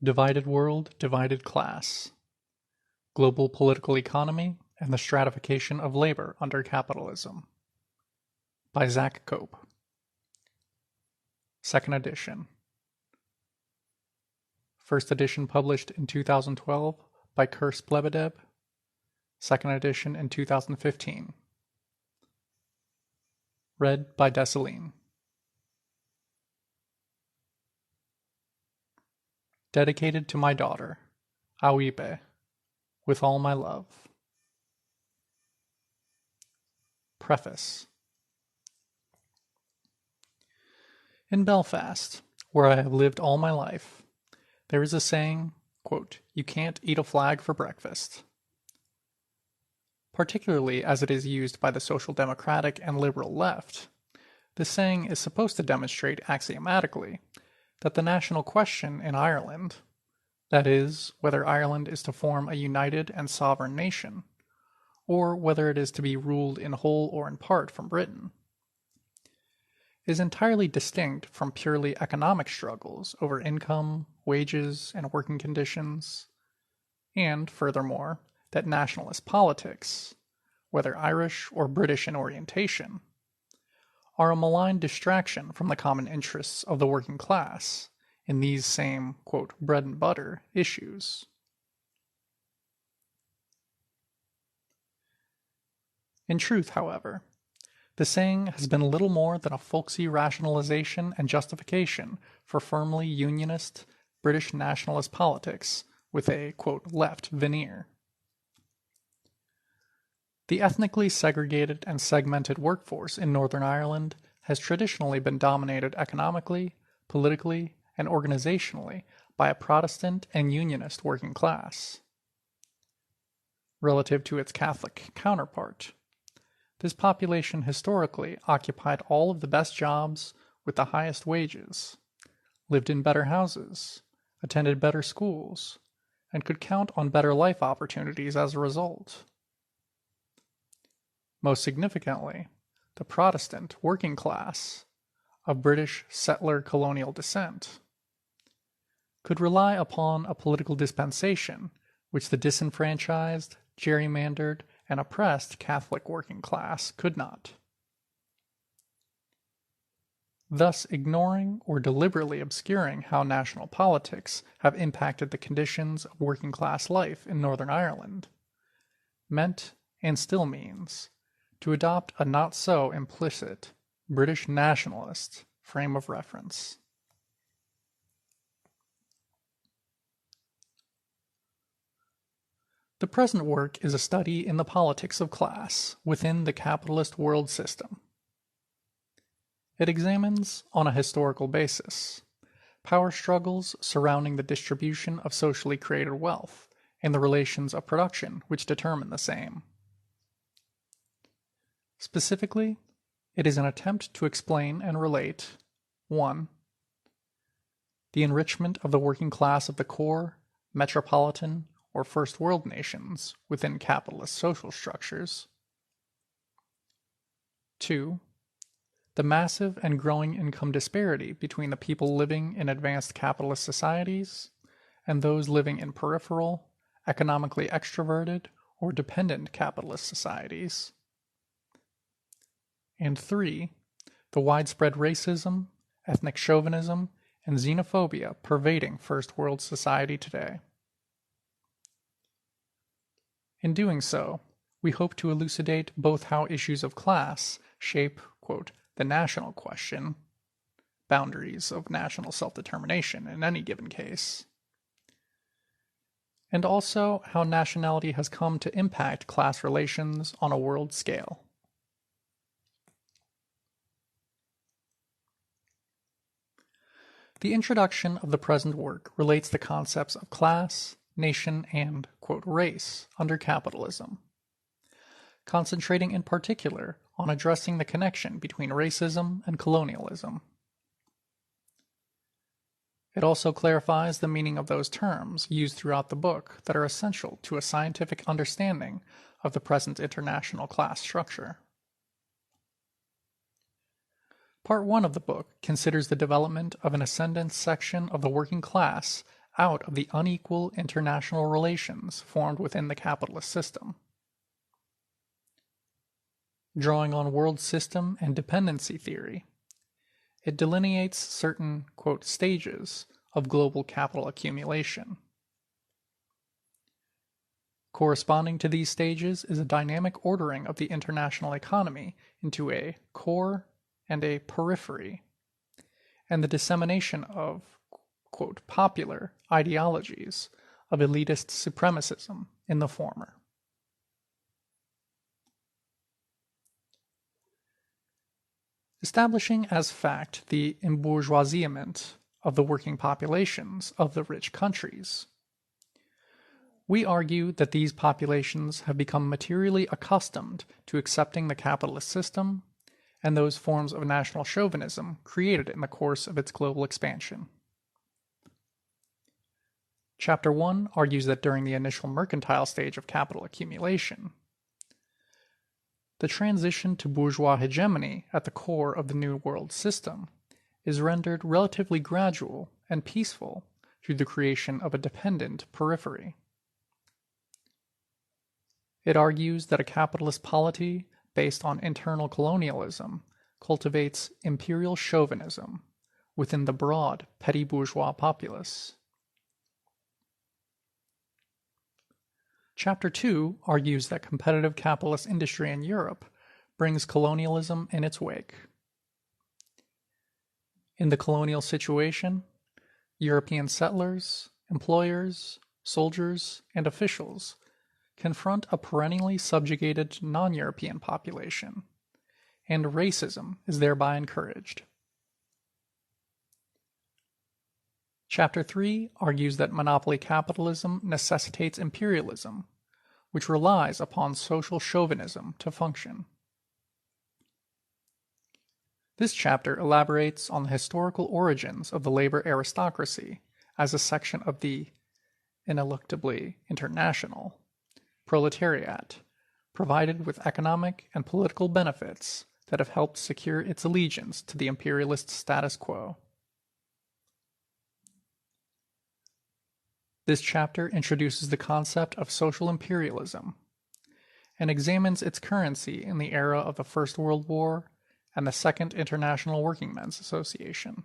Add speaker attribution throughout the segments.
Speaker 1: Divided World, Divided Class. Global Political Economy and the Stratification of Labor under Capitalism. By Zak+Cope. Second edition. First edition published in 2012 by Kurz Blebedeb. Second edition in 2015. Read by Dessalines. Dedicated to my daughter, Awibe, with all my love. Preface. In Belfast, where I have lived all my life, there is a saying, quote, "You can't eat a flag for breakfast." Particularly as it is used by the social democratic and liberal left, this saying is supposed to demonstrate axiomatically that the national question in Ireland, that is, whether Ireland is to form a united and sovereign nation, or whether it is to be ruled in whole or in part from Britain, is entirely distinct from purely economic struggles over income, wages, and working conditions, and, furthermore, that nationalist politics, whether Irish or British in orientation, are a malign distraction from the common interests of the working class in these same, quote, bread and butter issues. In truth, however, the saying has been little more than a folksy rationalization and justification for firmly unionist British nationalist politics with a, quote, left veneer. The ethnically segregated and segmented workforce in Northern Ireland has traditionally been dominated economically, politically, and organizationally by a Protestant and Unionist working class. Relative to its Catholic counterpart, this population historically occupied all of the best jobs with the highest wages, lived in better houses, attended better schools, and could count on better life opportunities as a result. Most significantly, the Protestant working class, of British settler colonial descent, could rely upon a political dispensation which the disenfranchised, gerrymandered, and oppressed Catholic working class could not. Thus ignoring or deliberately obscuring how national politics have impacted the conditions of working class life in Northern Ireland meant, and still means, to adopt a not-so-implicit British nationalist frame of reference. The present work is a study in the politics of class within the capitalist world system. It examines, on a historical basis, power struggles surrounding the distribution of socially created wealth and the relations of production which determine the same. Specifically, it is an attempt to explain and relate 1. The enrichment of the working class of the core, metropolitan, or first world nations within capitalist social structures. 2. The massive and growing income disparity between the people living in advanced capitalist societies and those living in peripheral, economically extroverted, or dependent capitalist societies. And 3. The widespread racism, ethnic chauvinism, and xenophobia pervading first world society today. In doing so, we hope to elucidate both how issues of class shape, quote, the national question, boundaries of national self-determination in any given case, and also how nationality has come to impact class relations on a world scale. The introduction of the present work relates the concepts of class, nation, and, quote, race under capitalism, concentrating in particular on addressing the connection between racism and colonialism. It also clarifies the meaning of those terms used throughout the book that are essential to a scientific understanding of the present international class structure. Part 1 of the book considers the development of an ascendant section of the working class out of the unequal international relations formed within the capitalist system. Drawing on world system and dependency theory, it delineates certain, quote, stages of global capital accumulation. Corresponding to these stages is a dynamic ordering of the international economy into a core and a periphery, and the dissemination of, quote, popular ideologies of elitist supremacism in the former. Establishing as fact the embourgeoisement of the working populations of the rich countries, we argue that these populations have become materially accustomed to accepting the capitalist system and those forms of national chauvinism created in the course of its global expansion. Chapter 1 argues that during the initial mercantile stage of capital accumulation, the transition to bourgeois hegemony at the core of the New World system is rendered relatively gradual and peaceful through the creation of a dependent periphery. It argues that a capitalist polity based on internal colonialism cultivates imperial chauvinism within the broad petty bourgeois populace. Chapter 2 argues that competitive capitalist industry in Europe brings colonialism in its wake. In the colonial situation, European settlers, employers, soldiers, and officials confront a perennially subjugated non-European population, and racism is thereby encouraged. Chapter 3 argues that monopoly capitalism necessitates imperialism, which relies upon social chauvinism to function. This chapter elaborates on the historical origins of the labor aristocracy as a section of the ineluctably international proletariat, provided with economic and political benefits that have helped secure its allegiance to the imperialist status quo. This chapter introduces the concept of social imperialism and examines its currency in the era of the First World War and the Second International Workingmen's Association.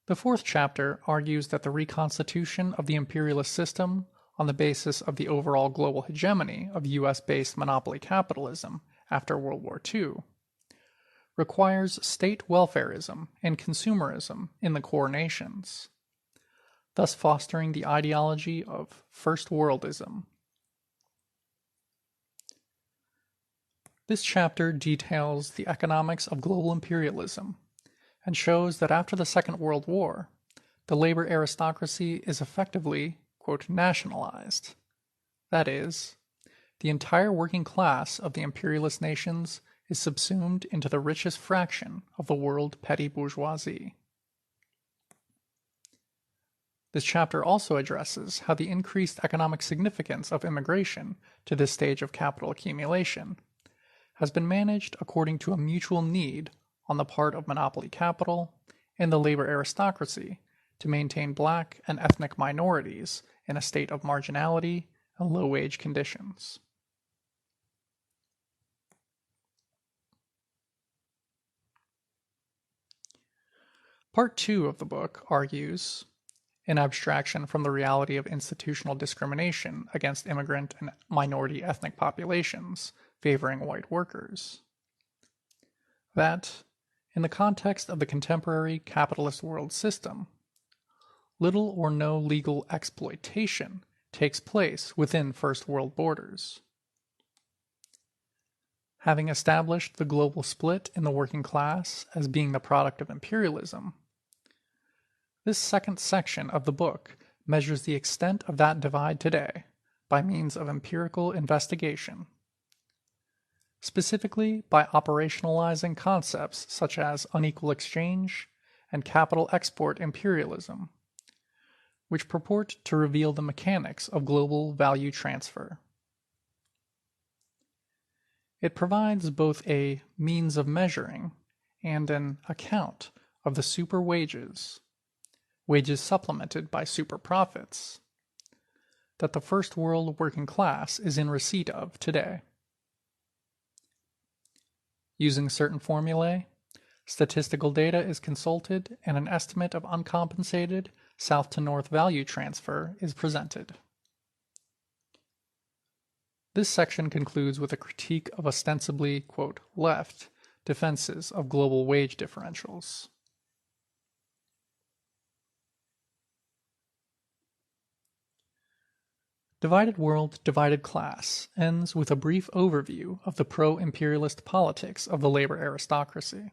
Speaker 1: The fourth chapter argues that the reconstitution of the imperialist system on the basis of the overall global hegemony of US-based monopoly capitalism after World War II requires state welfarism and consumerism in the core nations, thus fostering the ideology of First Worldism. This chapter details the economics of global imperialism and shows that after the Second World War, the labor aristocracy is effectively, quote, nationalized. That is, the entire working class of the imperialist nations is subsumed into the richest fraction of the world petty bourgeoisie. This chapter also addresses how the increased economic significance of immigration to this stage of capital accumulation has been managed according to a mutual need on the part of monopoly capital and the labor aristocracy to maintain black and ethnic minorities in a state of marginality and low-wage conditions. Part 2 of the book argues, in abstraction from the reality of institutional discrimination against immigrant and minority ethnic populations favoring white workers, that, in the context of the contemporary capitalist world system, little or no legal exploitation takes place within First World borders. Having established the global split in the working class as being the product of imperialism, this second section of the book measures the extent of that divide today by means of empirical investigation, specifically by operationalizing concepts such as unequal exchange and capital export imperialism, which purport to reveal the mechanics of global value transfer. It provides both a means of measuring and an account of the super wages, wages supplemented by super profits, that the first world working class is in receipt of today. Using certain formulae, statistical data is consulted and an estimate of uncompensated south to north value transfer is presented. This section concludes with a critique of ostensibly, quote, left defenses of global wage differentials. Divided World, Divided Class ends with a brief overview of the pro-imperialist politics of the labor aristocracy.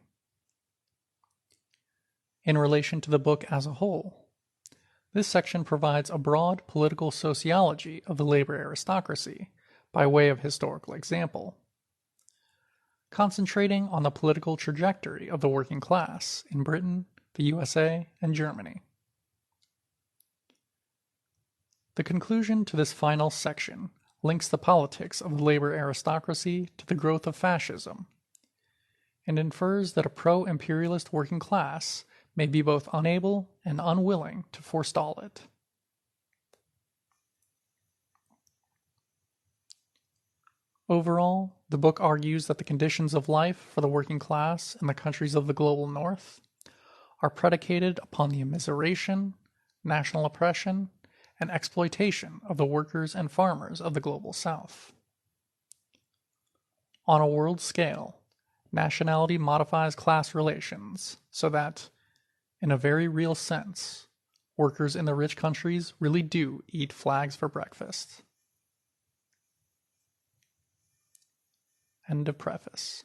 Speaker 1: In relation to the book as a whole, this section provides a broad political sociology of the labor aristocracy by way of historical example, concentrating on the political trajectory of the working class in Britain, the USA, and Germany. The conclusion to this final section links the politics of the labor aristocracy to the growth of fascism, and infers that a pro-imperialist working class may be both unable and unwilling to forestall it. Overall, the book argues that the conditions of life for the working class in the countries of the global north are predicated upon the immiseration, national oppression, and exploitation of the workers and farmers of the global south. On a world scale, nationality modifies class relations so that, in a very real sense, workers in the rich countries really do eat flags for breakfast. End of preface.